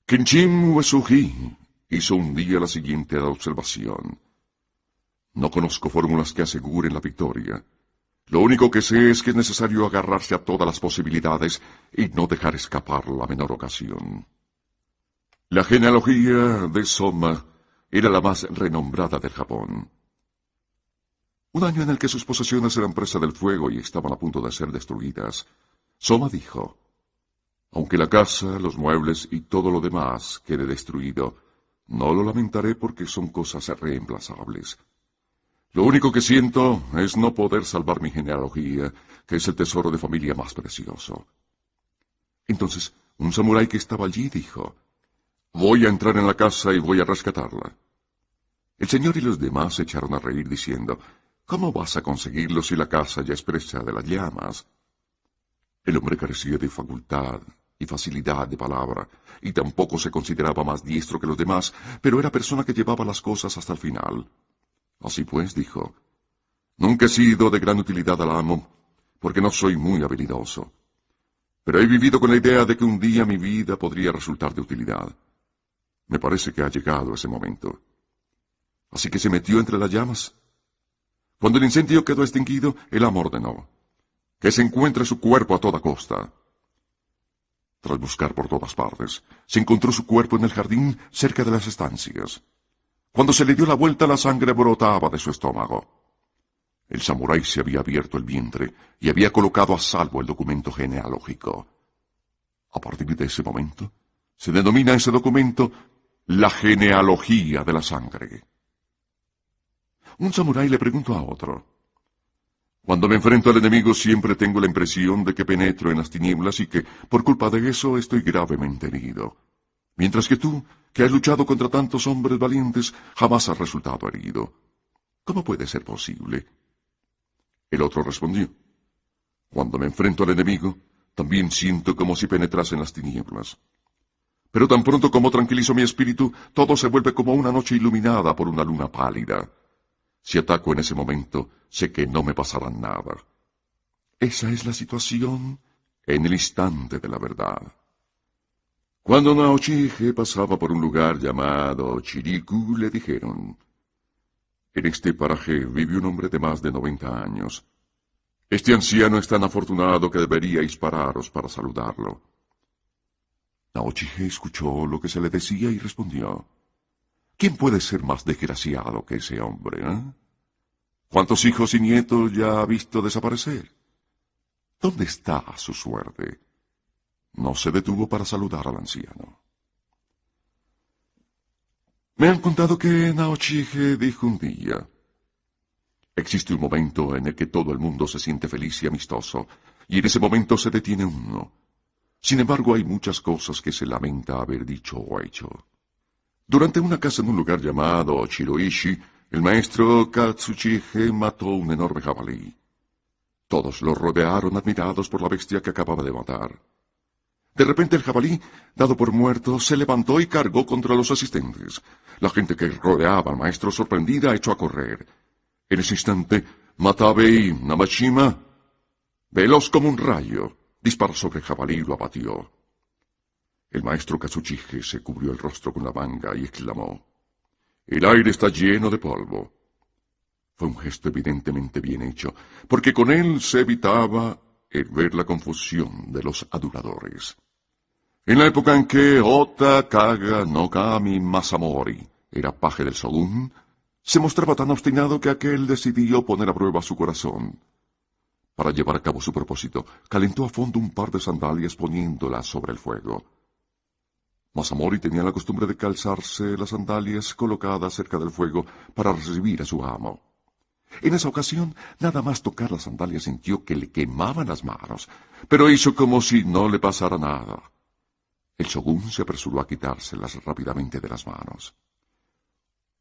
Kenshin Uesugi hizo un día la siguiente observación. No conozco fórmulas que aseguren la victoria. Lo único que sé es que es necesario agarrarse a todas las posibilidades y no dejar escapar la menor ocasión. La genealogía de Soma era la más renombrada del Japón. Un año en el que sus posesiones eran presa del fuego y estaban a punto de ser destruidas, Soma dijo: aunque la casa, los muebles y todo lo demás quede destruido, no lo lamentaré porque son cosas reemplazables. Lo único que siento es no poder salvar mi genealogía, que es el tesoro de familia más precioso. Entonces, un samurái que estaba allí dijo: voy a entrar en la casa y voy a rescatarla. El señor y los demás se echaron a reír diciendo: ¿cómo vas a conseguirlo si la casa ya es presa de las llamas? El hombre carecía de facultad y facilidad de palabra, y tampoco se consideraba más diestro que los demás, pero era persona que llevaba las cosas hasta el final. Así pues, dijo: nunca he sido de gran utilidad al amo, porque no soy muy habilidoso. Pero he vivido con la idea de que un día mi vida podría resultar de utilidad. Me parece que ha llegado ese momento. Así que se metió entre las llamas. Cuando el incendio quedó extinguido, el amo ordenó: que se encuentre su cuerpo a toda costa. Tras buscar por todas partes, se encontró su cuerpo en el jardín cerca de las estancias. Cuando se le dio la vuelta, la sangre brotaba de su estómago. El samurái se había abierto el vientre y había colocado a salvo el documento genealógico. A partir de ese momento, se denomina ese documento la genealogía de la sangre. Un samurái le preguntó a otro: cuando me enfrento al enemigo siempre tengo la impresión de que penetro en las tinieblas y que, por culpa de eso, estoy gravemente herido. Mientras que tú, que has luchado contra tantos hombres valientes, jamás has resultado herido. ¿Cómo puede ser posible? El otro respondió: cuando me enfrento al enemigo, también siento como si penetrase en las tinieblas. Pero tan pronto como tranquilizo mi espíritu, todo se vuelve como una noche iluminada por una luna pálida. Si ataco en ese momento, sé que no me pasará nada. Esa es la situación en el instante de la verdad. Cuando Naochige pasaba por un lugar llamado Chiriku, le dijeron: en este paraje vive un hombre de más de 90 años. Este anciano es tan afortunado que deberíais pararos para saludarlo. Naochige escuchó lo que se le decía y respondió: ¿quién puede ser más desgraciado que ese hombre, ¿Cuántos hijos y nietos ya ha visto desaparecer? ¿Dónde está su suerte? No se detuvo para saludar al anciano. Me han contado que Naochige dijo un día: existe un momento en el que todo el mundo se siente feliz y amistoso, y en ese momento se detiene uno. Sin embargo, hay muchas cosas que se lamenta haber dicho o hecho. Durante una caza en un lugar llamado Shiroishi, el maestro Katsuchige mató un enorme jabalí. Todos lo rodearon admirados por la bestia que acababa de matar. De repente el jabalí, dado por muerto, se levantó y cargó contra los asistentes. La gente que rodeaba al maestro sorprendida echó a correr. En ese instante, Matabei Namashima, veloz como un rayo, disparó sobre el jabalí y lo abatió. El maestro Katsuchige se cubrió el rostro con la manga y exclamó: el aire está lleno de polvo. Fue un gesto evidentemente bien hecho, porque con él se evitaba el ver la confusión de los aduladores. En la época en que Ota Kaga no Kami Masamori era paje del shogun, se mostraba tan obstinado que aquel decidió poner a prueba su corazón. Para llevar a cabo su propósito, calentó a fondo un par de sandalias poniéndolas sobre el fuego. Masamori tenía la costumbre de calzarse las sandalias colocadas cerca del fuego para recibir a su amo. En esa ocasión, nada más tocar las sandalias sintió que le quemaban las manos, pero hizo como si no le pasara nada. El shogun se apresuró a quitárselas rápidamente de las manos.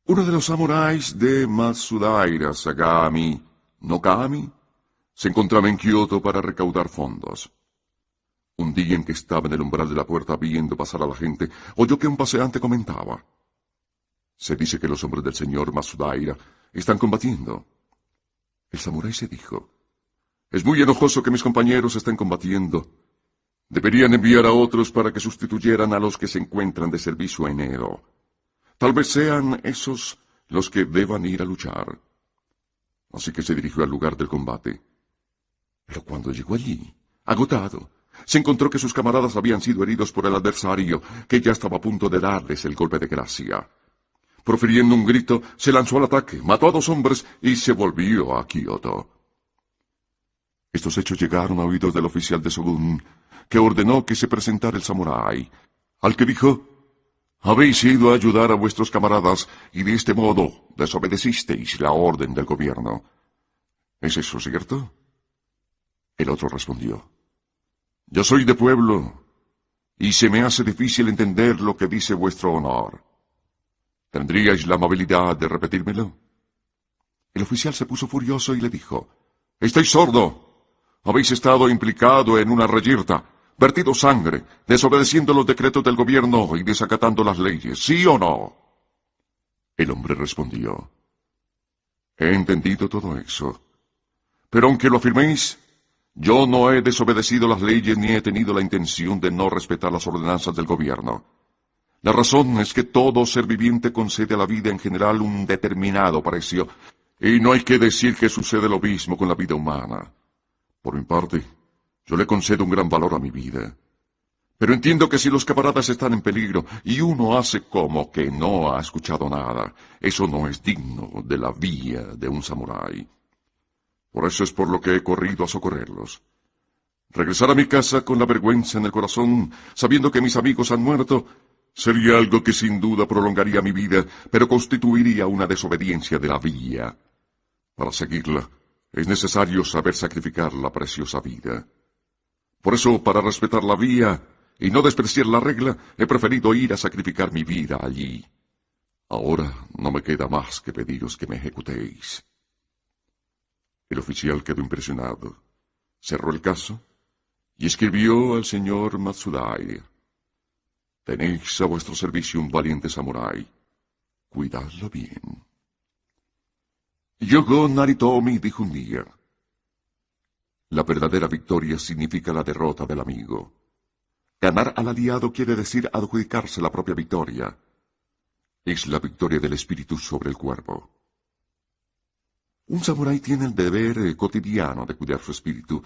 Uno de los samuráis de Matsudaira Sagami no Kami se encontraba en Kioto para recaudar fondos. Un día en que estaba en el umbral de la puerta viendo pasar a la gente, oyó que un paseante comentaba: se dice que los hombres del señor Matsudaira están combatiendo. El samurái se dijo: es muy enojoso que mis compañeros estén combatiendo. Deberían enviar a otros para que sustituyeran a los que se encuentran de servicio en Edo. Tal vez sean esos los que deban ir a luchar. Así que se dirigió al lugar del combate. Pero cuando llegó allí, agotado, se encontró que sus camaradas habían sido heridos por el adversario, que ya estaba a punto de darles el golpe de gracia. Profiriendo un grito, se lanzó al ataque, mató a 2 hombres y se volvió a Kioto. Estos hechos llegaron a oídos del oficial de Shogun, que ordenó que se presentara el samurái, al que dijo: «Habéis ido a ayudar a vuestros camaradas y de este modo desobedecisteis la orden del gobierno. ¿Es eso cierto?». El otro respondió: «Yo soy de pueblo, y se me hace difícil entender lo que dice vuestro honor. ¿Tendríais la amabilidad de repetírmelo?». El oficial se puso furioso y le dijo: «¿Estáis sordo? Habéis estado implicado en una reyerta, vertido sangre, desobedeciendo los decretos del gobierno y desacatando las leyes, ¿sí o no?». El hombre respondió: «He entendido todo eso, pero aunque lo afirméis, yo no he desobedecido las leyes ni he tenido la intención de no respetar las ordenanzas del gobierno. La razón es que todo ser viviente concede a la vida en general un determinado precio, y no hay que decir que sucede lo mismo con la vida humana. Por mi parte, yo le concedo un gran valor a mi vida. Pero entiendo que si los camaradas están en peligro y uno hace como que no ha escuchado nada, eso no es digno de la vía de un samurái. Por eso es por lo que he corrido a socorrerlos. Regresar a mi casa con la vergüenza en el corazón, sabiendo que mis amigos han muerto, sería algo que sin duda prolongaría mi vida, pero constituiría una desobediencia de la vía. Para seguirla, es necesario saber sacrificar la preciosa vida. Por eso, para respetar la vía y no despreciar la regla, he preferido ir a sacrificar mi vida allí. Ahora no me queda más que pediros que me ejecutéis». El oficial quedó impresionado, cerró el caso y escribió al señor Matsudai: «Tenéis a vuestro servicio un valiente samurái. Cuidadlo bien». Yogo Naritomi dijo un día: «La verdadera victoria significa la derrota del amigo. Ganar al aliado quiere decir adjudicarse la propia victoria. Es la victoria del espíritu sobre el cuerpo». Un samurái tiene el deber cotidiano de cuidar su espíritu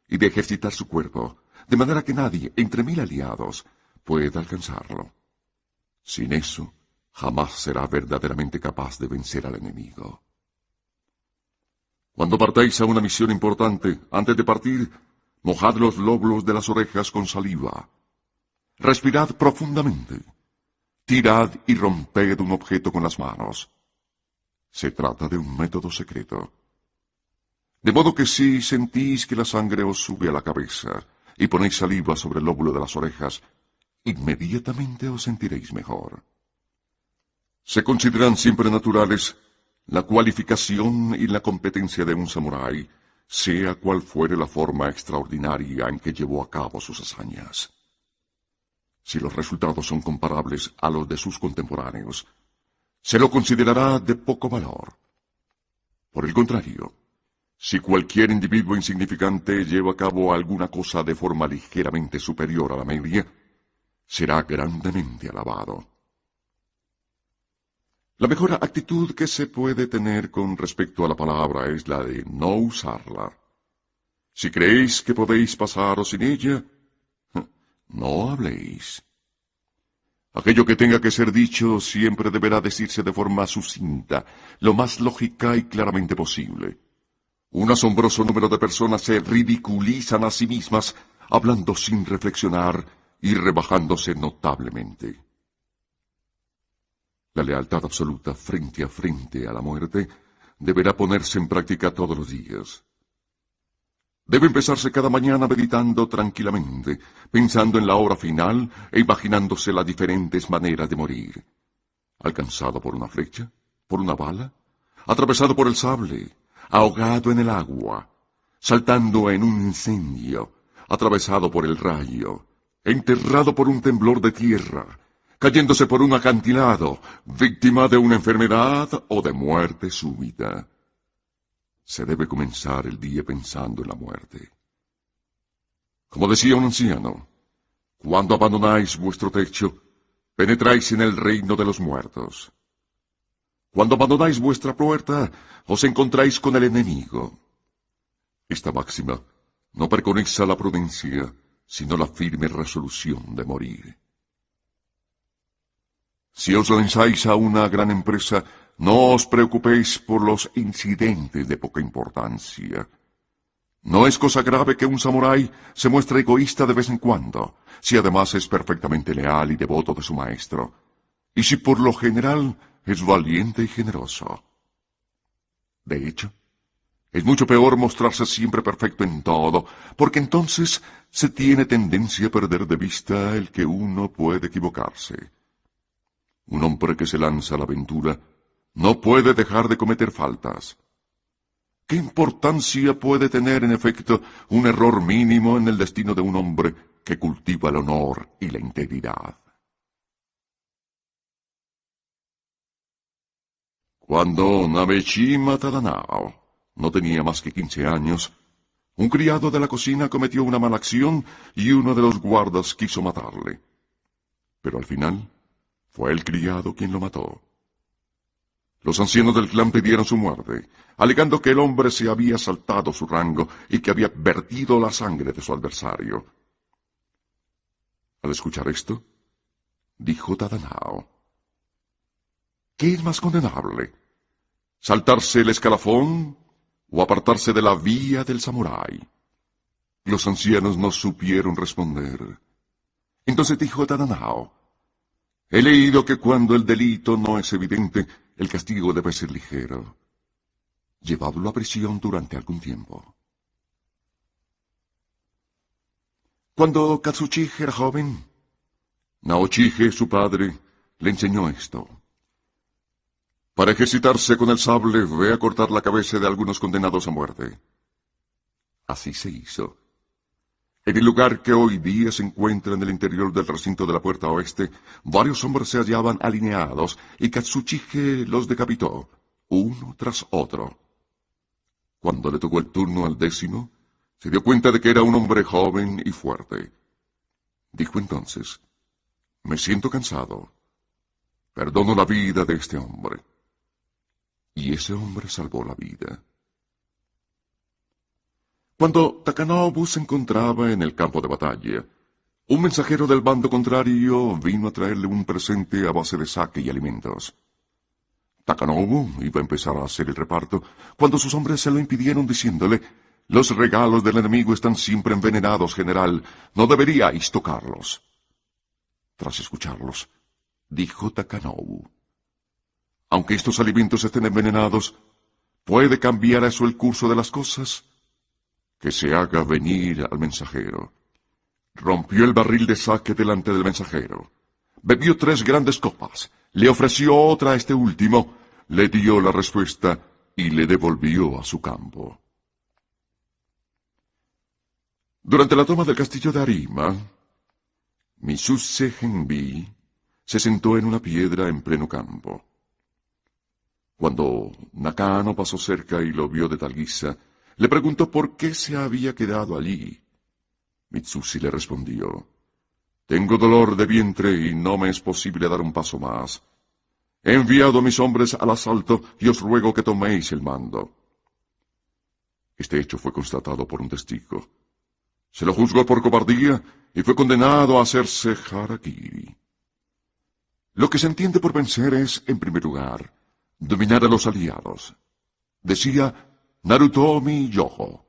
y de ejercitar su cuerpo, de manera que nadie, entre 1000 aliados, pueda alcanzarlo. Sin eso, jamás será verdaderamente capaz de vencer al enemigo. Cuando partáis a una misión importante, antes de partir, mojad los lóbulos de las orejas con saliva. Respirad profundamente. Tirad y romped un objeto con las manos. Se trata de un método secreto. De modo que si sentís que la sangre os sube a la cabeza y ponéis saliva sobre el lóbulo de las orejas, inmediatamente os sentiréis mejor. Se consideran siempre naturales la cualificación y la competencia de un samurái, sea cual fuere la forma extraordinaria en que llevó a cabo sus hazañas. Si los resultados son comparables a los de sus contemporáneos, se lo considerará de poco valor. Por el contrario, si cualquier individuo insignificante lleva a cabo alguna cosa de forma ligeramente superior a la media, será grandemente alabado. La mejor actitud que se puede tener con respecto a la palabra es la de no usarla. Si creéis que podéis pasaros sin ella, no habléis. Aquello que tenga que ser dicho siempre deberá decirse de forma sucinta, lo más lógica y claramente posible. Un asombroso número de personas se ridiculizan a sí mismas, hablando sin reflexionar y rebajándose notablemente. La lealtad absoluta frente a la muerte deberá ponerse en práctica todos los días. Debe empezarse cada mañana meditando tranquilamente, pensando en la hora final e imaginándose las diferentes maneras de morir. Alcanzado por una flecha, por una bala, atravesado por el sable, ahogado en el agua, saltando en un incendio, atravesado por el rayo, enterrado por un temblor de tierra, cayéndose por un acantilado, víctima de una enfermedad o de muerte súbita. Se debe comenzar el día pensando en la muerte. Como decía un anciano, cuando abandonáis vuestro techo, penetráis en el reino de los muertos. Cuando abandonáis vuestra puerta, os encontráis con el enemigo. Esta máxima no preconiza la prudencia, sino la firme resolución de morir. Si os lanzáis a una gran empresa, no os preocupéis por los incidentes de poca importancia. No es cosa grave que un samurái se muestre egoísta de vez en cuando, si además es perfectamente leal y devoto de su maestro, y si por lo general es valiente y generoso. De hecho, es mucho peor mostrarse siempre perfecto en todo, porque entonces se tiene tendencia a perder de vista el que uno puede equivocarse. Un hombre que se lanza a la aventura no puede dejar de cometer faltas. ¿Qué importancia puede tener, en efecto, un error mínimo en el destino de un hombre que cultiva el honor y la integridad? Cuando Nabeshima Tadanao no tenía más que 15 años, un criado de la cocina cometió una mala acción y uno de los guardas quiso matarle. Pero al final fue el criado quien lo mató. Los ancianos del clan pidieron su muerte, alegando que el hombre se había saltado su rango y que había vertido la sangre de su adversario. Al escuchar esto, dijo Tadanao: ¿qué es más condenable? ¿Saltarse el escalafón o apartarse de la vía del samurái? Los ancianos no supieron responder. Entonces dijo Tadanao: he leído que cuando el delito no es evidente, el castigo debe ser ligero. Llevadlo a prisión durante algún tiempo. Cuando Katsuchige era joven, Naochige, su padre, le enseñó esto: para ejercitarse con el sable, ve a cortar la cabeza de algunos condenados a muerte. Así se hizo. En el lugar que hoy día se encuentra en el interior del recinto de la puerta oeste, varios hombres se hallaban alineados y Katsuchige los decapitó, uno tras otro. Cuando le tocó el turno al 10º, se dio cuenta de que era un hombre joven y fuerte. Dijo entonces: me siento cansado. Perdono la vida de este hombre. Y ese hombre salvó la vida. Cuando Takanobu se encontraba en el campo de batalla, un mensajero del bando contrario vino a traerle un presente a base de sake y alimentos. Takanobu iba a empezar a hacer el reparto cuando sus hombres se lo impidieron diciéndole: los regalos del enemigo están siempre envenenados, general. No deberíais tocarlos. Tras escucharlos, dijo Takanobu: aunque estos alimentos estén envenenados, ¿puede cambiar eso el curso de las cosas? Que se haga venir al mensajero. Rompió el barril de sake delante del mensajero. Bebió 3 grandes copas, le ofreció otra a este último, le dio la respuesta y le devolvió a su campo. Durante la toma del castillo de Arima, Mitsuse Genbi se sentó en una piedra en pleno campo. Cuando Nakano pasó cerca y lo vio de tal guisa, le preguntó por qué se había quedado allí. Mitsushi le respondió: tengo dolor de vientre y no me es posible dar un paso más. He enviado a mis hombres al asalto y os ruego que toméis el mando. Este hecho fue constatado por un testigo. Se lo juzgó por cobardía y fue condenado a hacerse harakiri. Lo que se entiende por vencer es, en primer lugar, dominar a los aliados. Decía Narutomi Yoho: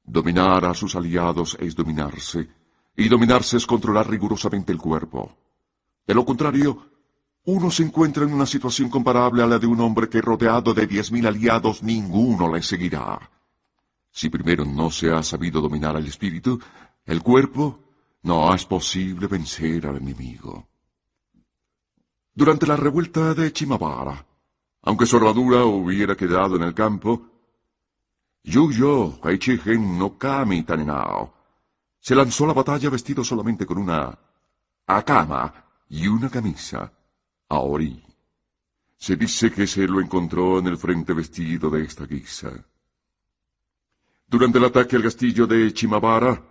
dominar a sus aliados es dominarse, y dominarse es controlar rigurosamente el cuerpo. De lo contrario, uno se encuentra en una situación comparable a la de un hombre que, rodeado de 10.000 aliados, ninguno le seguirá. Si primero no se ha sabido dominar al espíritu, el cuerpo, no es posible vencer al enemigo. Durante la revuelta de Shimabara, aunque su armadura hubiera quedado en el campo, Yuyo Heichigen no Kami Tanenao se lanzó a la batalla vestido solamente con una hakama y una camisa, aori. Se dice que se lo encontró en el frente vestido de esta guisa. Durante el ataque al castillo de Shimabara,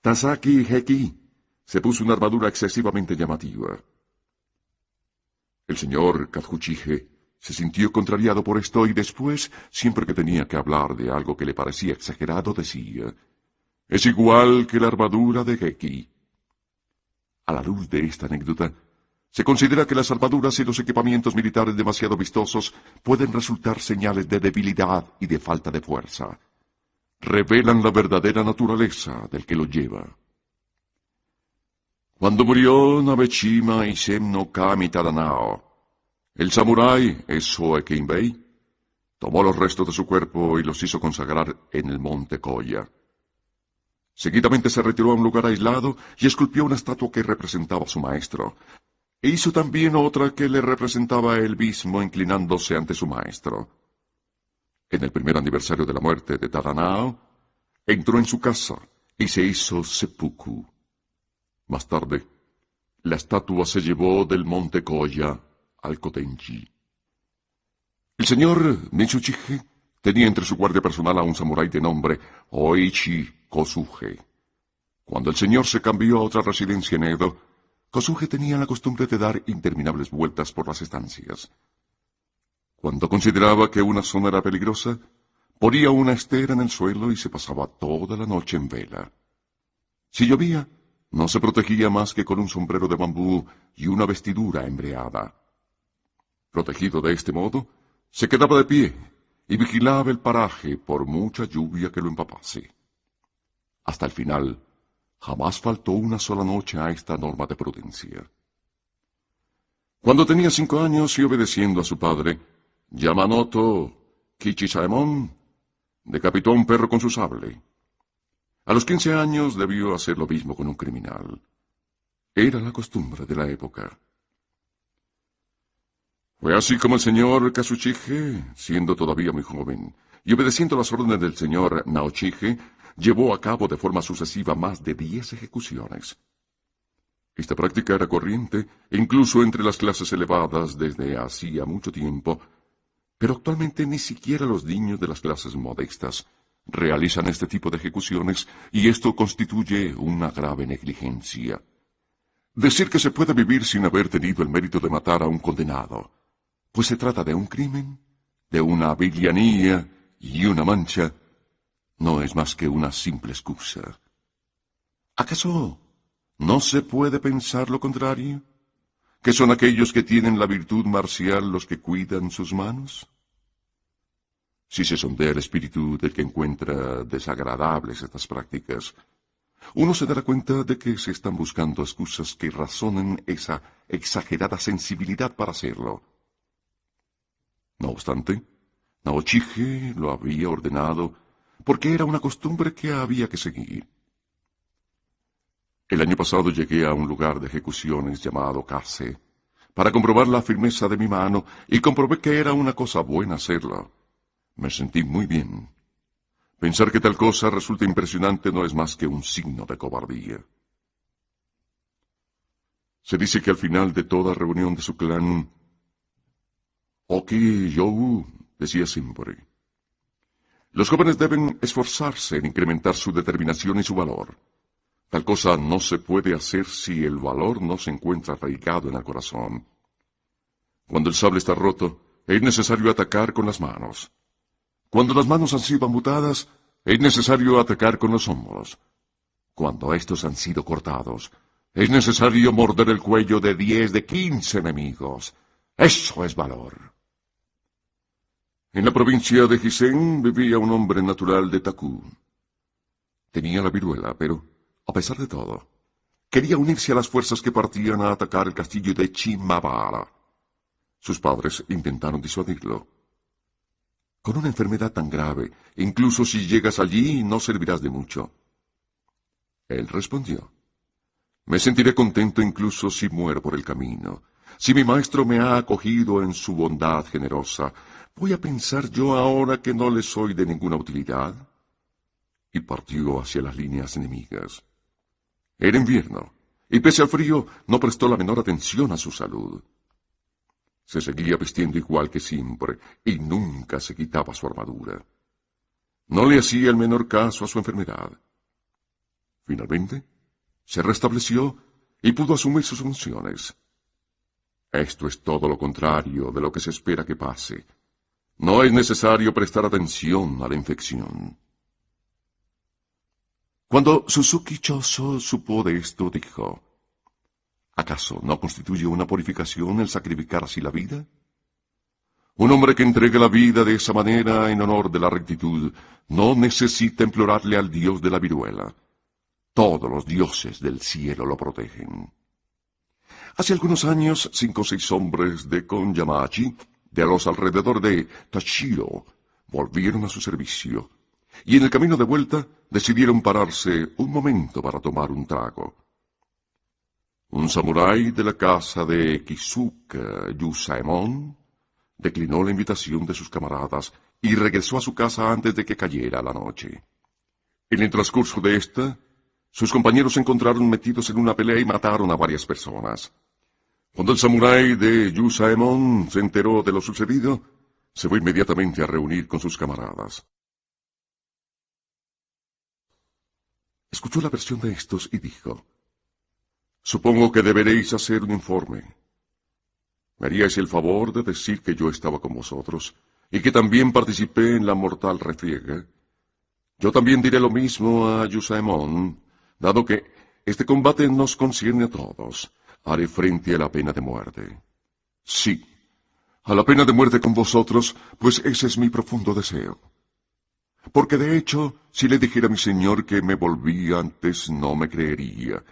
Tasaki Heki se puso una armadura excesivamente llamativa. El señor Kazuchige se sintió contrariado por esto y después, siempre que tenía que hablar de algo que le parecía exagerado, decía: «Es igual que la armadura de Heki». A la luz de esta anécdota, se considera que las armaduras y los equipamientos militares demasiado vistosos pueden resultar señales de debilidad y de falta de fuerza. Revelan la verdadera naturaleza del que lo lleva. Cuando murió Nabeshima Issem no Kami Tadanao, el samurái Esoe Kinbei tomó los restos de su cuerpo y los hizo consagrar en el monte Koya. Seguidamente se retiró a un lugar aislado y esculpió una estatua que representaba a su maestro. E hizo también otra que le representaba a él mismo inclinándose ante su maestro. En el primer aniversario de la muerte de Tadanao, entró en su casa y se hizo seppuku. Más tarde, la estatua se llevó del monte Koya al Kotenji. El señor Mitsuchige tenía entre su guardia personal a un samurái de nombre Oichi Kosuge. Cuando el señor se cambió a otra residencia en Edo, Kosuge tenía la costumbre de dar interminables vueltas por las estancias. Cuando consideraba que una zona era peligrosa, ponía una estera en el suelo y se pasaba toda la noche en vela. Si llovía, no se protegía más que con un sombrero de bambú y una vestidura embreada. Protegido de este modo, se quedaba de pie y vigilaba el paraje por mucha lluvia que lo empapase. Hasta el final, jamás faltó una sola noche a esta norma de prudencia. Cuando tenía 5 años y obedeciendo a su padre, Yamanoto Kichisaemon decapitó a un perro con su sable. A los 15 años debió hacer lo mismo con un criminal. Era la costumbre de la época. Fue así como el señor Kazuchige, siendo todavía muy joven, y obedeciendo las órdenes del señor Naochige, llevó a cabo de forma sucesiva más de 10 ejecuciones. Esta práctica era corriente, incluso entre las clases elevadas desde hacía mucho tiempo, pero actualmente ni siquiera los niños de las clases modestas realizan este tipo de ejecuciones, y esto constituye una grave negligencia. Decir que se puede vivir sin haber tenido el mérito de matar a un condenado, pues se trata de un crimen, de una villanía y una mancha, no es más que una simple excusa. ¿Acaso no se puede pensar lo contrario? ¿Que son aquellos que tienen la virtud marcial los que cuidan sus manos? Si se sondea el espíritu del que encuentra desagradables estas prácticas, uno se dará cuenta de que se están buscando excusas que razonen esa exagerada sensibilidad para hacerlo. No obstante, Naochige lo había ordenado porque era una costumbre que había que seguir. El año pasado llegué a un lugar de ejecuciones llamado Kase para comprobar la firmeza de mi mano y comprobé que era una cosa buena hacerlo. Me sentí muy bien. Pensar que tal cosa resulta impresionante no es más que un signo de cobardía. Se dice que al final de toda reunión de su clan, Oki You decía siempre: los jóvenes deben esforzarse en incrementar su determinación y su valor. Tal cosa no se puede hacer si el valor no se encuentra arraigado en el corazón. Cuando el sable está roto, es necesario atacar con las manos. Cuando las manos han sido amputadas, es necesario atacar con los hombros. Cuando estos han sido cortados, es necesario morder el cuello de 10, de 15 enemigos. Eso es valor. En la provincia de Hisen vivía un hombre natural de Taku. Tenía la viruela, pero, a pesar de todo, quería unirse a las fuerzas que partían a atacar el castillo de Shimabara. Sus padres intentaron disuadirlo. Con una enfermedad tan grave, incluso si llegas allí, no servirás de mucho. Él respondió: me sentiré contento incluso si muero por el camino. Si mi maestro me ha acogido en su bondad generosa, ¿voy a pensar yo ahora que no le soy de ninguna utilidad? Y partió hacia las líneas enemigas. Era invierno, y pese al frío, no prestó la menor atención a su salud. Se seguía vistiendo igual que siempre, y nunca se quitaba su armadura. No le hacía el menor caso a su enfermedad. Finalmente, se restableció y pudo asumir sus funciones. Esto es todo lo contrario de lo que se espera que pase. No es necesario prestar atención a la infección. Cuando Suzuki Choso supo de esto, dijo: ¿acaso no constituye una purificación el sacrificar así la vida? Un hombre que entregue la vida de esa manera en honor de la rectitud no necesita implorarle al dios de la viruela. Todos los dioses del cielo lo protegen. Hace algunos años, 5 o 6 hombres de Konyamachi, de los alrededor de Tachiro, volvieron a su servicio, y en el camino de vuelta decidieron pararse un momento para tomar un trago. Un samurái de la casa de Kizuka Yusaemon declinó la invitación de sus camaradas y regresó a su casa antes de que cayera la noche. En el transcurso de esta, sus compañeros se encontraron metidos en una pelea y mataron a varias personas. Cuando el samurái de Yusaemon se enteró de lo sucedido, se fue inmediatamente a reunir con sus camaradas. Escuchó la versión de estos y dijo: «Supongo que deberéis hacer un informe. ¿Me haríais el favor de decir que yo estaba con vosotros y que también participé en la mortal refriega? Yo también diré lo mismo a Yusaemon, dado que este combate nos concierne a todos. Haré frente a la pena de muerte. Sí, a la pena de muerte con vosotros, pues ese es mi profundo deseo. Porque de hecho, si le dijera a mi señor que me volví antes, no me creería,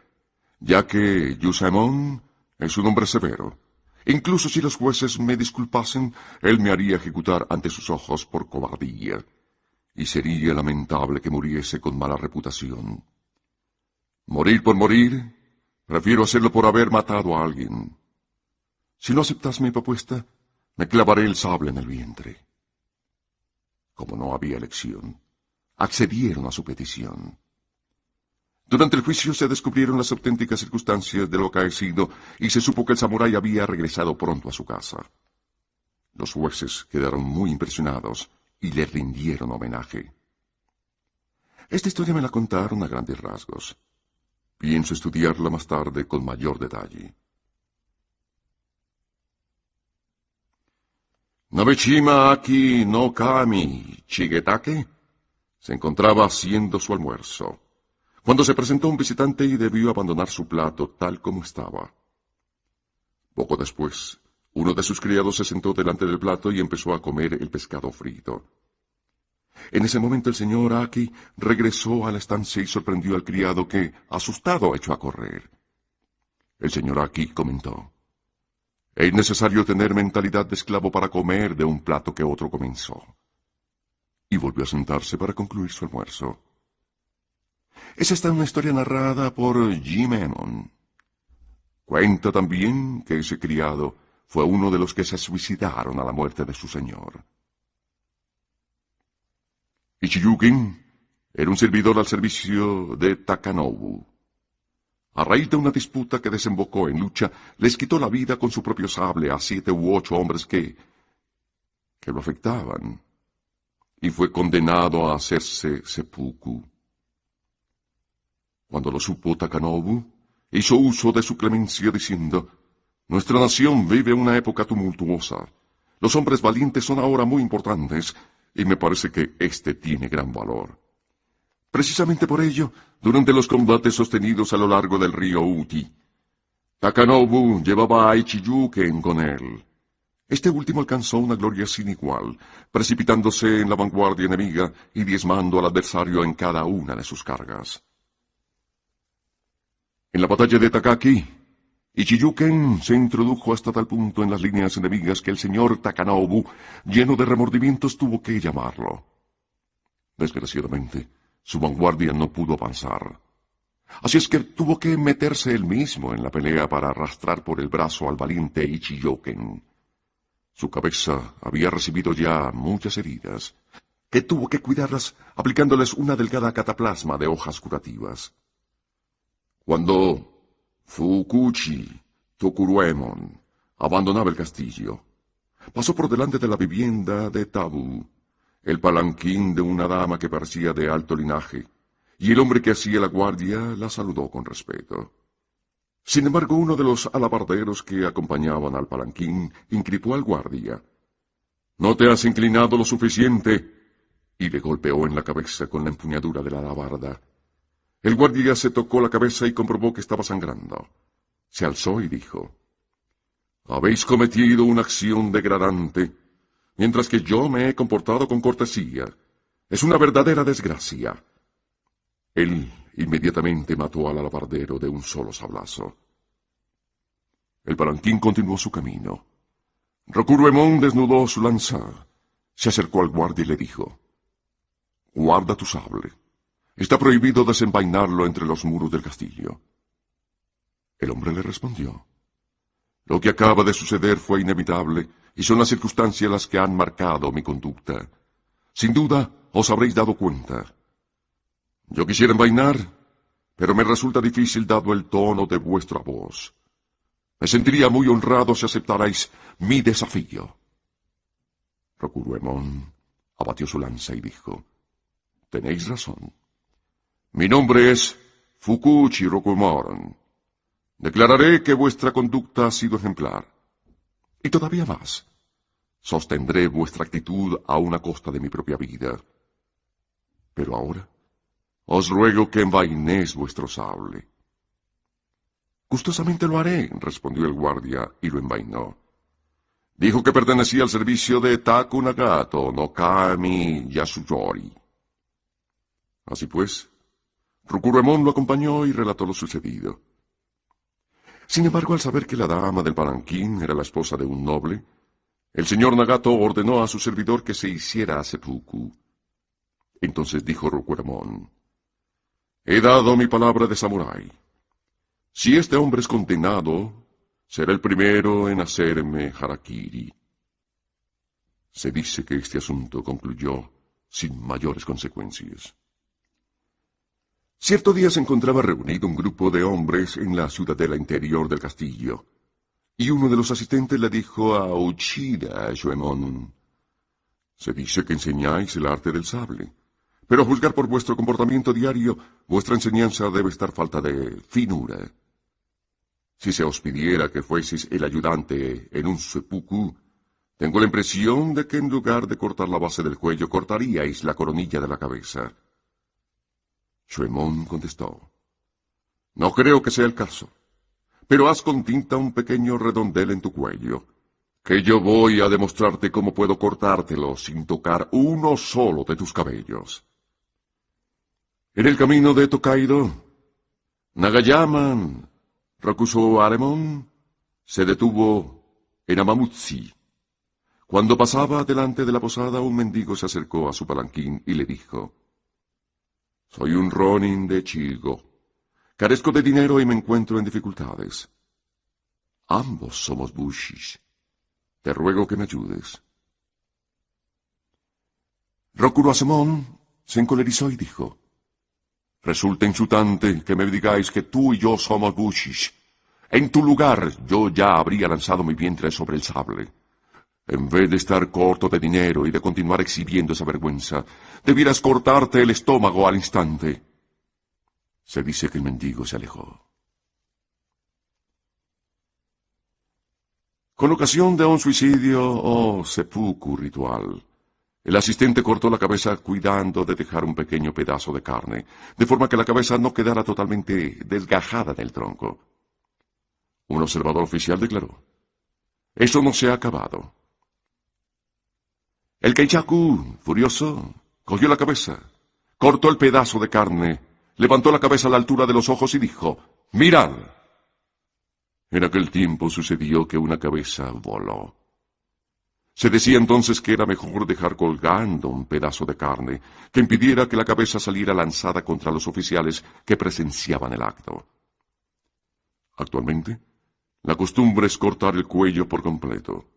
ya que Yusaemon es un hombre severo. Incluso si los jueces me disculpasen, él me haría ejecutar ante sus ojos por cobardía, y sería lamentable que muriese con mala reputación. Morir por morir, prefiero hacerlo por haber matado a alguien. Si no aceptas mi propuesta, me clavaré el sable en el vientre». Como no había elección, accedieron a su petición. Durante el juicio se descubrieron las auténticas circunstancias de lo acaecido y se supo que el samurái había regresado pronto a su casa. Los jueces quedaron muy impresionados y le rindieron homenaje. Esta historia me la contaron a grandes rasgos. Pienso estudiarla más tarde con mayor detalle. Nabeshima Aki no Kami Shigetake se encontraba haciendo su almuerzo, cuando se presentó un visitante y debió abandonar su plato tal como estaba. Poco después, uno de sus criados se sentó delante del plato y empezó a comer el pescado frito. En ese momento el señor Aki regresó a la estancia y sorprendió al criado que, asustado, echó a correr. El señor Aki comentó: «Es necesario tener mentalidad de esclavo para comer de un plato que otro comenzó». Y volvió a sentarse para concluir su almuerzo. Es esta una historia narrada por Jim Emmon. Cuenta también que ese criado fue uno de los que se suicidaron a la muerte de su señor. Ichiyukin era un servidor al servicio de Takanobu. A raíz de una disputa que desembocó en lucha, les quitó la vida con su propio sable a 7 u 8 hombres que lo afectaban, y fue condenado a hacerse seppuku. Cuando lo supo Takanobu, hizo uso de su clemencia diciendo: «Nuestra nación vive una época tumultuosa. Los hombres valientes son ahora muy importantes, y me parece que este tiene gran valor». Precisamente por ello, durante los combates sostenidos a lo largo del río Uti, Takanobu llevaba a Ichiyuken con él. Este último alcanzó una gloria sin igual, precipitándose en la vanguardia enemiga y diezmando al adversario en cada una de sus cargas. En la batalla de Takaki, Ichiyuken se introdujo hasta tal punto en las líneas enemigas que el señor Takanobu, lleno de remordimientos, tuvo que llamarlo. Desgraciadamente, su vanguardia no pudo avanzar. Así es que tuvo que meterse él mismo en la pelea para arrastrar por el brazo al valiente Ichiyuken. Su cabeza había recibido ya muchas heridas, que tuvo que cuidarlas aplicándoles una delgada cataplasma de hojas curativas. Cuando Fukuchi Tokuruemon abandonaba el castillo, pasó por delante de la vivienda de Tabu, el palanquín de una dama que parecía de alto linaje, y el hombre que hacía la guardia la saludó con respeto. Sin embargo, uno de los alabarderos que acompañaban al palanquín increpó al guardia. «¿No te has inclinado lo suficiente?», y le golpeó en la cabeza con la empuñadura de la alabarda. El guardia se tocó la cabeza y comprobó que estaba sangrando. Se alzó y dijo: «Habéis cometido una acción degradante, mientras que yo me he comportado con cortesía. Es una verdadera desgracia». Él inmediatamente mató al alabardero de un solo sablazo. El palanquín continuó su camino. Rocuruemón desnudó su lanza, se acercó al guardia y le dijo: «Guarda tu sable. Está prohibido desenvainarlo entre los muros del castillo». El hombre le respondió: «Lo que acaba de suceder fue inevitable, y son las circunstancias las que han marcado mi conducta. Sin duda, os habréis dado cuenta. Yo quisiera envainar, pero me resulta difícil dado el tono de vuestra voz. Me sentiría muy honrado si aceptarais mi desafío». Rocuruemón abatió su lanza y dijo: «Tenéis razón. Mi nombre es Fukuchi Rokumoron. Declararé que vuestra conducta ha sido ejemplar. Y todavía más, sostendré vuestra actitud aun a costa de mi propia vida. Pero ahora os ruego que envainéis vuestro sable». «Gustosamente lo haré», respondió el guardia, y lo envainó. Dijo que pertenecía al servicio de Taku Nagato no Kami Yasuyori. Así pues, Rokuruemón lo acompañó y relató lo sucedido. Sin embargo, al saber que la dama del palanquín era la esposa de un noble, el señor Nagato ordenó a su servidor que se hiciera seppuku. Entonces dijo Rokuruemón: «He dado mi palabra de samurái. Si este hombre es condenado, será el primero en hacerme harakiri». Se dice que este asunto concluyó sin mayores consecuencias. Cierto día se encontraba reunido un grupo de hombres en la ciudadela interior del castillo, y uno de los asistentes le dijo a Uchida Shoemon: «Se dice que enseñáis el arte del sable, pero a juzgar por vuestro comportamiento diario, vuestra enseñanza debe estar falta de finura. Si se os pidiera que fueseis el ayudante en un seppuku, tengo la impresión de que en lugar de cortar la base del cuello, cortaríais la coronilla de la cabeza». Shoemon contestó: «No creo que sea el caso, pero haz con tinta un pequeño redondel en tu cuello, que yo voy a demostrarte cómo puedo cortártelo sin tocar uno solo de tus cabellos». En el camino de Tokaido, Nagayaman Rokusoaremon se detuvo en Amamutsi. Cuando pasaba delante de la posada, un mendigo se acercó a su palanquín y le dijo: «Soy un ronin de Chigo. Carezco de dinero y me encuentro en dificultades. Ambos somos bushis. Te ruego que me ayudes». Rokuruasemon se encolerizó y dijo: «Resulta insultante que me digáis que tú y yo somos bushis. En tu lugar yo ya habría lanzado mi vientre sobre el sable. En vez de estar corto de dinero y de continuar exhibiendo esa vergüenza, debieras cortarte el estómago al instante». Se dice que el mendigo se alejó. Con ocasión de un suicidio o seppuku ritual, el asistente cortó la cabeza cuidando de dejar un pequeño pedazo de carne, de forma que la cabeza no quedara totalmente desgajada del tronco. Un observador oficial declaró: «Eso no se ha acabado». El Keichaku, furioso, cogió la cabeza, cortó el pedazo de carne, levantó la cabeza a la altura de los ojos y dijo: «¡Mirad!». En aquel tiempo sucedió que una cabeza voló. Se decía entonces que era mejor dejar colgando un pedazo de carne que impidiera que la cabeza saliera lanzada contra los oficiales que presenciaban el acto. Actualmente, la costumbre es cortar el cuello por completo.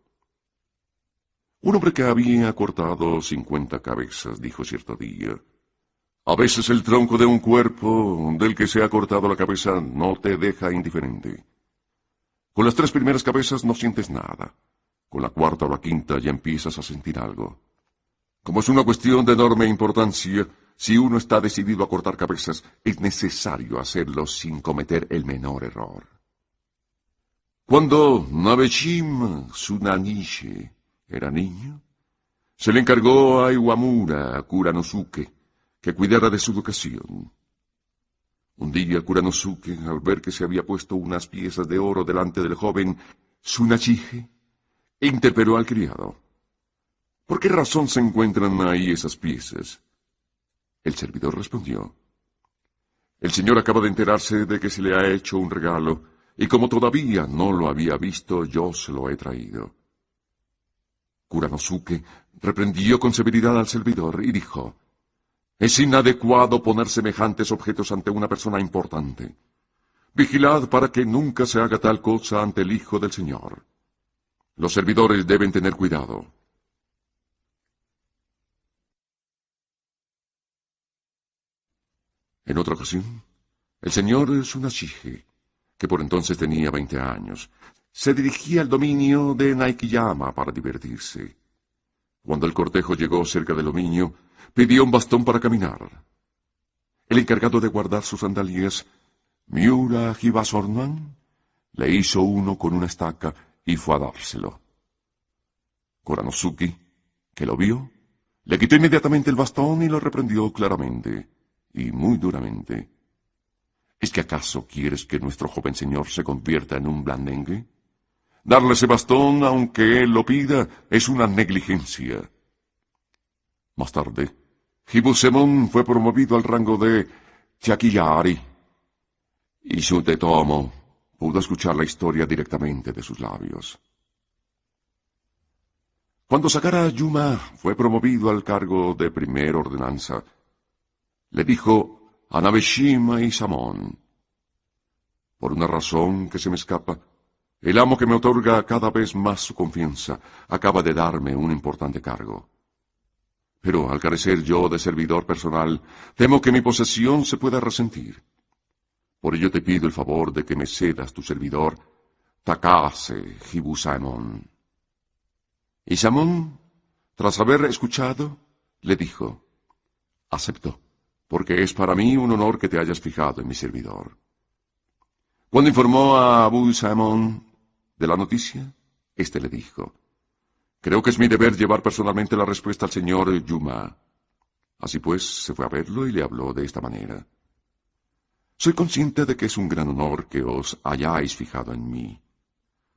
Un hombre que había cortado 50 cabezas dijo cierto día: «A veces el tronco de un cuerpo del que se ha cortado la cabeza no te deja indiferente. Con las 3 primeras cabezas no sientes nada. Con la cuarta o la quinta ya empiezas a sentir algo. Como es una cuestión de enorme importancia, si uno está decidido a cortar cabezas, es necesario hacerlo sin cometer el menor error. Cuando Nabeshim Tsunanishi era niño, se le encargó a Iwamura Kuranosuke que cuidara de su educación. Un día Kuranosuke, al ver que se había puesto unas piezas de oro delante del joven Tsunachige, interpeló al criado. ¿Por qué razón se encuentran ahí esas piezas? El servidor respondió. El señor acaba de enterarse de que se le ha hecho un regalo, y como todavía no lo había visto, yo se lo he traído. Kuranosuke reprendió con severidad al servidor y dijo, es inadecuado poner semejantes objetos ante una persona importante. Vigilad para que nunca se haga tal cosa ante el Hijo del Señor. Los servidores deben tener cuidado. En otra ocasión, el señor Tsunachige, que por entonces tenía 20 años, se dirigía al dominio de Naikiyama para divertirse. Cuando el cortejo llegó cerca del dominio, pidió un bastón para caminar. El encargado de guardar sus sandalias, Miura Hibasornan, le hizo uno con una estaca y fue a dárselo. Kuranosuke, que lo vio, le quitó inmediatamente el bastón y lo reprendió claramente, y muy duramente. ¿Es que acaso quieres que nuestro joven señor se convierta en un blandengue? Darle ese bastón, aunque él lo pida, es una negligencia. Más tarde, Hibusemon fue promovido al rango de Chakiyari, y Shutetomo pudo escuchar la historia directamente de sus labios. Cuando Sakara Yuma fue promovido al cargo de primer ordenanza, le dijo a Nabeshima Isamon, por una razón que se me escapa, el amo que me otorga cada vez más su confianza acaba de darme un importante cargo. Pero al carecer yo de servidor personal, temo que mi posesión se pueda resentir. Por ello te pido el favor de que me cedas tu servidor, Takase Hibusaemon. Isamon, tras haber escuchado, le dijo, acepto, porque es para mí un honor que te hayas fijado en mi servidor. Cuando informó a Abu Saemon de la noticia, éste le dijo, creo que es mi deber llevar personalmente la respuesta al señor Yuma. Así pues, se fue a verlo y le habló de esta manera. Soy consciente de que es un gran honor que os hayáis fijado en mí,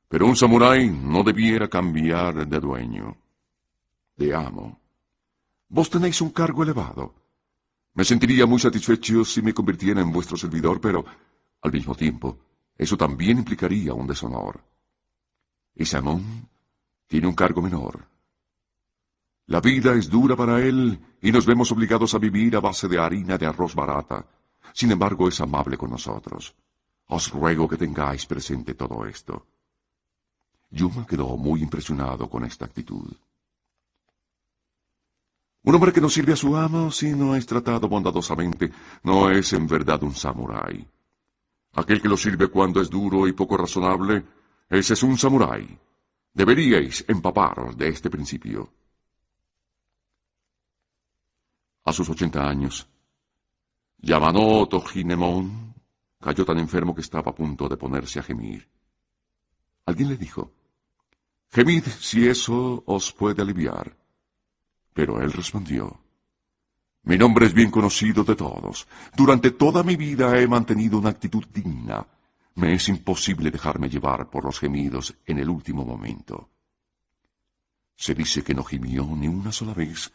pero un samurái no debiera cambiar de dueño, de amo. Vos tenéis un cargo elevado. Me sentiría muy satisfecho si me convirtiera en vuestro servidor, pero, al mismo tiempo, eso también implicaría un deshonor. Isamon tiene un cargo menor. La vida es dura para él y nos vemos obligados a vivir a base de harina de arroz barata. Sin embargo, es amable con nosotros. Os ruego que tengáis presente todo esto. Yuma quedó muy impresionado con esta actitud. Un hombre que no sirve a su amo si no es tratado bondadosamente no es en verdad un samurái. Aquel que lo sirve cuando es duro y poco razonable, ese es un samurái. Deberíais empaparos de este principio. A sus 80 años, Yamanoto Hinemon cayó tan enfermo que estaba a punto de ponerse a gemir. Alguien le dijo, gemid si eso os puede aliviar. Pero él respondió, mi nombre es bien conocido de todos. Durante toda mi vida he mantenido una actitud digna. Me es imposible dejarme llevar por los gemidos en el último momento. Se dice que no gimió ni una sola vez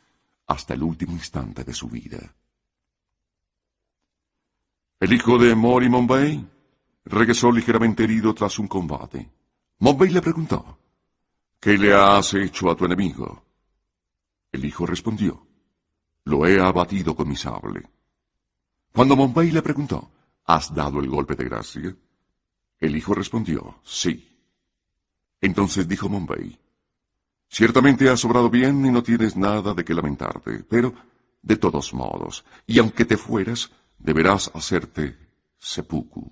hasta el último instante de su vida. El hijo de Mori Monbei regresó ligeramente herido tras un combate. Monbei le preguntó, ¿qué le has hecho a tu enemigo? El hijo respondió, lo he abatido con mi sable. Cuando Monbei le preguntó, ¿has dado el golpe de gracia? El hijo respondió, sí. Entonces dijo Monbei, ciertamente has obrado bien y no tienes nada de qué lamentarte, pero, de todos modos, y aunque te fueras, deberás hacerte seppuku.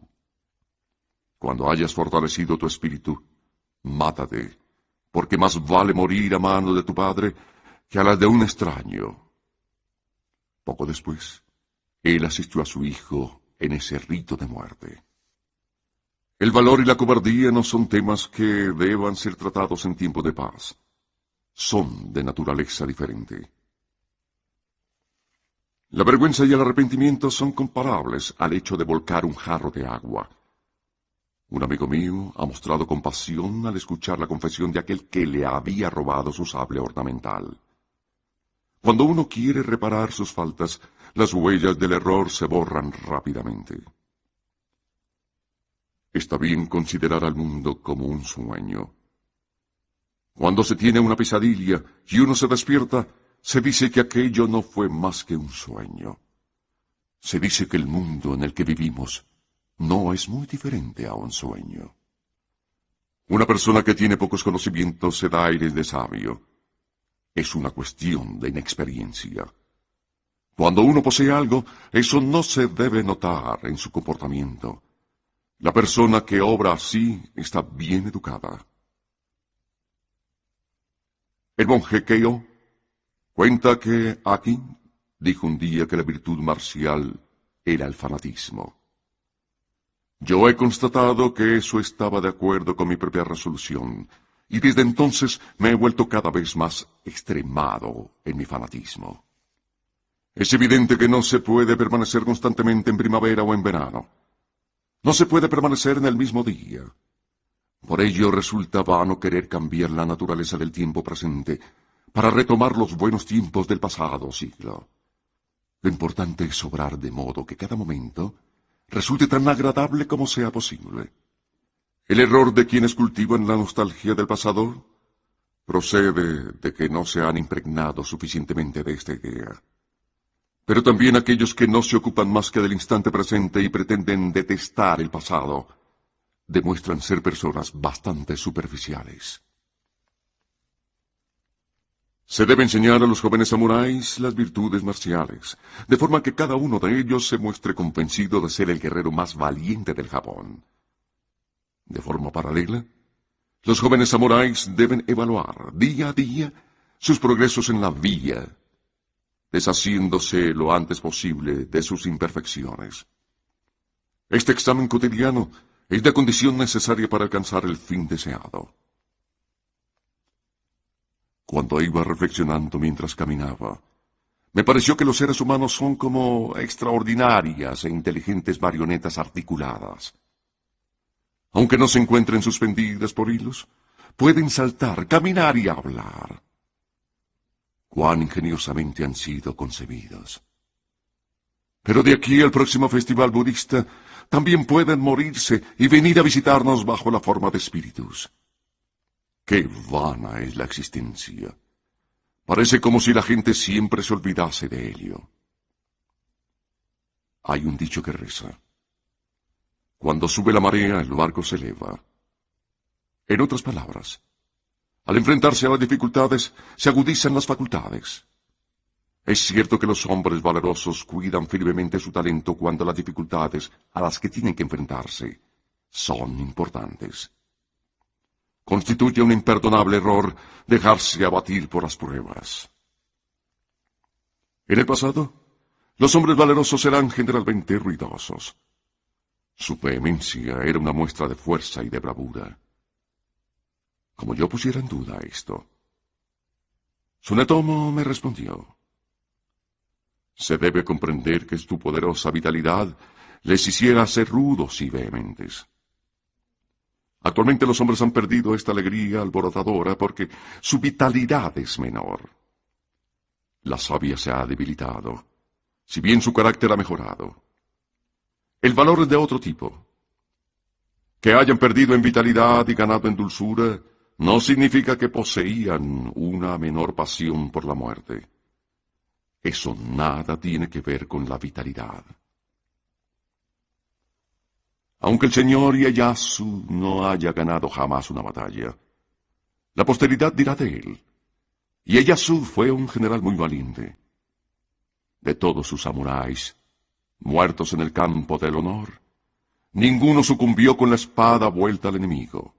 Cuando hayas fortalecido tu espíritu, mátate, porque más vale morir a mano de tu padre que a la de un extraño. Poco después, él asistió a su hijo en ese rito de muerte. El valor y la cobardía no son temas que deban ser tratados en tiempo de paz. Son de naturaleza diferente. La vergüenza y el arrepentimiento son comparables al hecho de volcar un jarro de agua. Un amigo mío ha mostrado compasión al escuchar la confesión de aquel que le había robado su sable ornamental. Cuando uno quiere reparar sus faltas, las huellas del error se borran rápidamente. Está bien considerar al mundo como un sueño. Cuando se tiene una pesadilla y uno se despierta, se dice que aquello no fue más que un sueño. Se dice que el mundo en el que vivimos no es muy diferente a un sueño. Una persona que tiene pocos conocimientos se da aires de sabio. Es una cuestión de inexperiencia. Cuando uno posee algo, eso no se debe notar en su comportamiento. La persona que obra así está bien educada. El monje Keio cuenta que aquí dijo un día que la virtud marcial era el fanatismo. Yo he constatado que eso estaba de acuerdo con mi propia resolución, y desde entonces me he vuelto cada vez más extremado en mi fanatismo. Es evidente que no se puede permanecer constantemente en primavera o en verano. No se puede permanecer en el mismo día. Por ello resulta vano querer cambiar la naturaleza del tiempo presente para retomar los buenos tiempos del pasado siglo. Lo importante es obrar de modo que cada momento resulte tan agradable como sea posible. El error de quienes cultivan la nostalgia del pasado procede de que no se han impregnado suficientemente de esta idea. Pero también aquellos que no se ocupan más que del instante presente y pretenden detestar el pasado, demuestran ser personas bastante superficiales. Se debe enseñar a los jóvenes samuráis las virtudes marciales, de forma que cada uno de ellos se muestre convencido de ser el guerrero más valiente del Japón. De forma paralela, los jóvenes samuráis deben evaluar día a día sus progresos en la vía, deshaciéndose lo antes posible de sus imperfecciones. Este examen cotidiano es la condición necesaria para alcanzar el fin deseado. Cuando iba reflexionando mientras caminaba, me pareció que los seres humanos son como extraordinarias e inteligentes marionetas articuladas. Aunque no se encuentren suspendidas por hilos, pueden saltar, caminar y hablar. Cuán ingeniosamente han sido concebidos. Pero de aquí al próximo festival budista, también pueden morirse y venir a visitarnos bajo la forma de espíritus. ¡Qué vana es la existencia! Parece como si la gente siempre se olvidase de ello. Hay un dicho que reza: cuando sube la marea, el barco se eleva. En otras palabras, al enfrentarse a las dificultades, se agudizan las facultades. Es cierto que los hombres valerosos cuidan firmemente su talento cuando las dificultades a las que tienen que enfrentarse son importantes. Constituye un imperdonable error dejarse abatir por las pruebas. En el pasado, los hombres valerosos eran generalmente ruidosos. Su vehemencia era una muestra de fuerza y de bravura. Como yo pusiera en duda esto, Tsunetomo me respondió: se debe comprender que tu poderosa vitalidad les hiciera ser rudos y vehementes. Actualmente los hombres han perdido esta alegría alborotadora porque su vitalidad es menor. La savia se ha debilitado, si bien su carácter ha mejorado. El valor es de otro tipo. Que hayan perdido en vitalidad y ganado en dulzura no significa que poseían una menor pasión por la muerte. Eso nada tiene que ver con la vitalidad. Aunque el señor Ieyasu no haya ganado jamás una batalla, la posteridad dirá de él: Ieyasu fue un general muy valiente. De todos sus samuráis, muertos en el campo del honor, ninguno sucumbió con la espada vuelta al enemigo.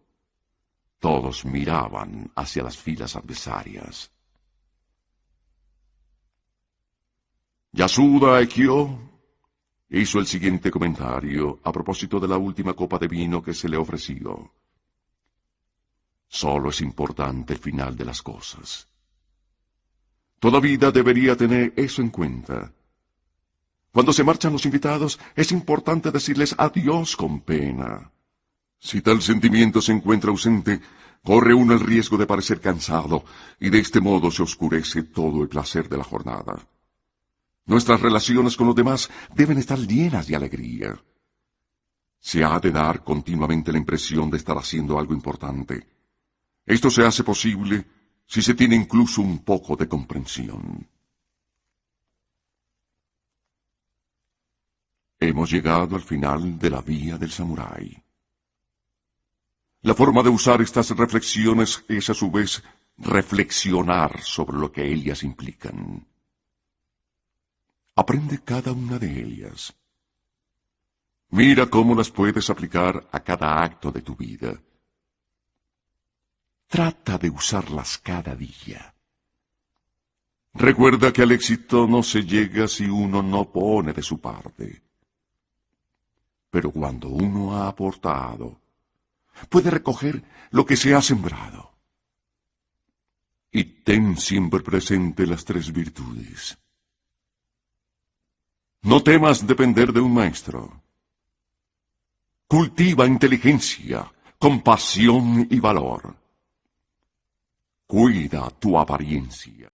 Todos miraban hacia las filas adversarias. Yasuda Ekyo hizo el siguiente comentario a propósito de la última copa de vino que se le ofreció. Solo es importante el final de las cosas. Toda vida debería tener eso en cuenta. Cuando se marchan los invitados, es importante decirles adiós con pena. Si tal sentimiento se encuentra ausente, corre uno el riesgo de parecer cansado, y de este modo se oscurece todo el placer de la jornada. Nuestras relaciones con los demás deben estar llenas de alegría. Se ha de dar continuamente la impresión de estar haciendo algo importante. Esto se hace posible si se tiene incluso un poco de comprensión. Hemos llegado al final de la vía del samurái. La forma de usar estas reflexiones es a su vez reflexionar sobre lo que ellas implican. Aprende cada una de ellas. Mira cómo las puedes aplicar a cada acto de tu vida. Trata de usarlas cada día. Recuerda que al éxito no se llega si uno no pone de su parte. Pero cuando uno ha aportado, puede recoger lo que se ha sembrado. Y ten siempre presente las 3 virtudes. No temas depender de un maestro. Cultiva inteligencia, compasión y valor. Cuida tu apariencia.